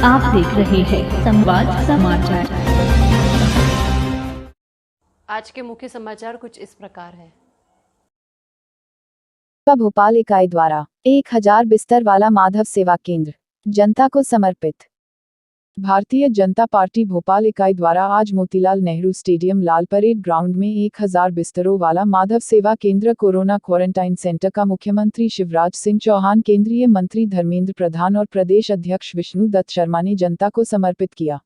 आप देख रहे हैं संवाद समाचार। आज के मुख्य समाचार कुछ इस प्रकार हैं। भोपाल इकाई द्वारा 1000 बिस्तर वाला माधव सेवा केंद्र जनता को समर्पित। भारतीय जनता पार्टी भोपाल इकाई द्वारा आज मोतीलाल नेहरू स्टेडियम लाल परेड ग्राउंड में 1000 बिस्तरों वाला माधव सेवा केंद्र कोरोना क्वारंटाइन सेंटर का मुख्यमंत्री शिवराज सिंह चौहान, केंद्रीय मंत्री धर्मेंद्र प्रधान और प्रदेश अध्यक्ष विष्णु दत्त शर्मा ने जनता को समर्पित किया।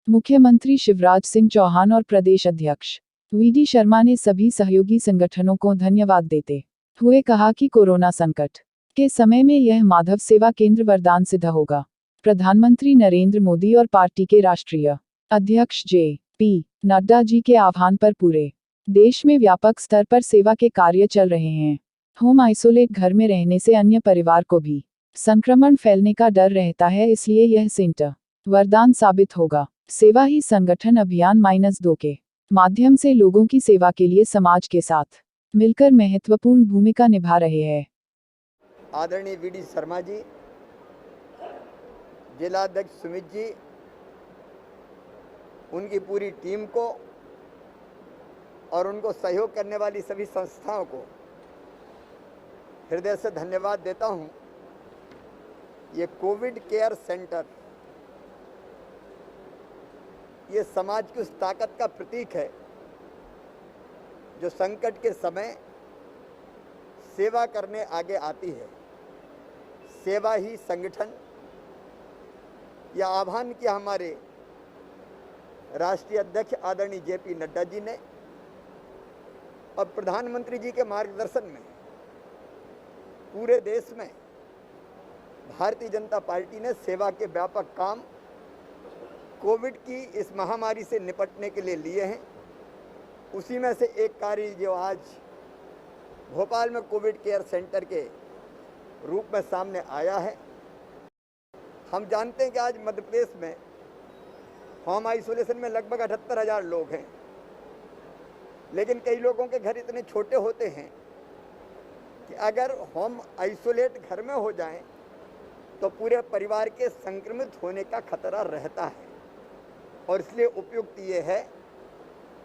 मुख्यमंत्री शिवराज सिंह चौहान और प्रदेश अध्यक्ष वी.डी. शर्मा ने सभी सहयोगी संगठनों को धन्यवाद देते हुए कहा कि कोरोना संकट के समय में यह माधव सेवा केंद्र वरदान सिद्ध होगा। प्रधानमंत्री नरेंद्र मोदी और पार्टी के राष्ट्रीय अध्यक्ष जे.पी. नड्डा जी के आह्वान पर पूरे देश में व्यापक स्तर पर सेवा के कार्य चल रहे हैं। होम आइसोलेट घर में रहने से अन्य परिवार को भी संक्रमण फैलने का डर रहता है, इसलिए यह सेंटर वरदान साबित होगा। सेवा ही संगठन अभियान -2 के माध्यम से लोगों की सेवा के लिए समाज के साथ मिलकर महत्वपूर्ण भूमिका निभा रहे हैं। आदरणीय वी.डी. शर्मा जी, जिलाध्यक्ष सुमित जी, उनकी पूरी टीम को और उनको सहयोग करने वाली सभी संस्थाओं को हृदय से धन्यवाद देता हूं। ये कोविड केयर सेंटर ये समाज की उस ताकत का प्रतीक है जो संकट के समय सेवा करने आगे आती है। सेवा ही संगठन, यह आह्वान किया हमारे राष्ट्रीय अध्यक्ष आदरणीय जे.पी. नड्डा जी ने और प्रधानमंत्री जी के मार्गदर्शन में पूरे देश में भारतीय जनता पार्टी ने सेवा के व्यापक काम कोविड की इस महामारी से निपटने के लिए लिए हैं। उसी में से एक कार्य जो आज भोपाल में कोविड केयर सेंटर के रूप में सामने आया है। हम जानते हैं कि आज मध्य प्रदेश में होम आइसोलेशन में लगभग 78,000 लोग हैं, लेकिन कई लोगों के घर इतने छोटे होते हैं कि अगर होम आइसोलेट घर में हो जाएं तो पूरे परिवार के संक्रमित होने का खतरा रहता है। और इसलिए उपयुक्त ये है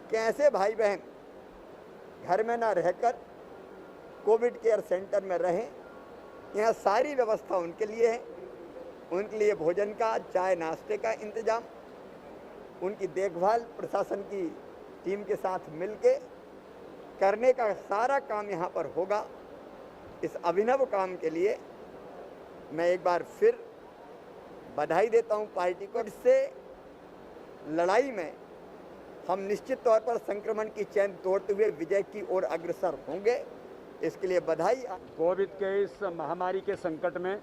कि ऐसे भाई बहन घर में ना रहकर कोविड केयर सेंटर में रहें। यहाँ सारी व्यवस्था उनके लिए है, उनके लिए भोजन का, चाय नाश्ते का इंतजाम, उनकी देखभाल प्रशासन की टीम के साथ मिलके करने का सारा काम यहाँ पर होगा। इस अभिनव काम के लिए मैं एक बार फिर बधाई देता हूँ पार्टी को। इससे लड़ाई में हम निश्चित तौर पर संक्रमण की चैन तोड़ते हुए विजय की ओर अग्रसर होंगे। इसके लिए बधाई। कोविड के इस महामारी के संकट में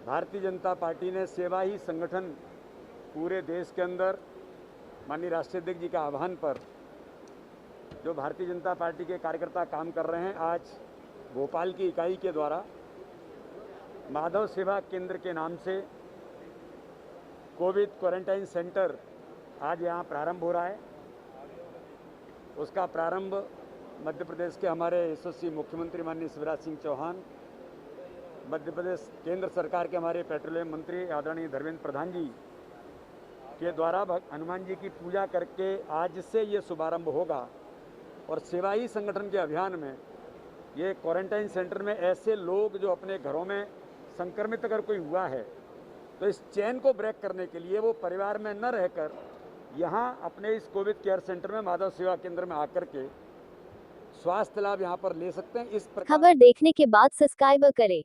भारतीय जनता पार्टी ने सेवा ही संगठन पूरे देश के अंदर माननीय राष्ट्रीय अध्यक्ष जी के आह्वान पर जो भारतीय जनता पार्टी के कार्यकर्ता काम कर रहे हैं, आज भोपाल की इकाई के द्वारा माधव सेवा केंद्र के नाम से कोविड क्वारंटाइन सेंटर आज यहाँ प्रारंभ हो रहा है। उसका प्रारंभ मध्य प्रदेश के हमारे यशस्वी मुख्यमंत्री माननीय शिवराज सिंह चौहान, मध्य प्रदेश केंद्र सरकार के हमारे पेट्रोलियम मंत्री आदरणीय धर्मेंद्र प्रधान जी के द्वारा हनुमान जी की पूजा करके आज से ये शुभारंभ होगा। और सेवा ही संगठन के अभियान में ये क्वारंटाइन सेंटर में ऐसे लोग जो अपने घरों में संक्रमित अगर कोई हुआ है तो इस चेन को ब्रेक करने के लिए वो परिवार में न रहकर यहाँ अपने इस कोविड केयर सेंटर में माधव सेवा केंद्र में आकर के स्वास्थ्य लाभ यहाँ पर ले सकते हैं। इस प्रकार खबर देखने के बाद सब्सक्राइब करें।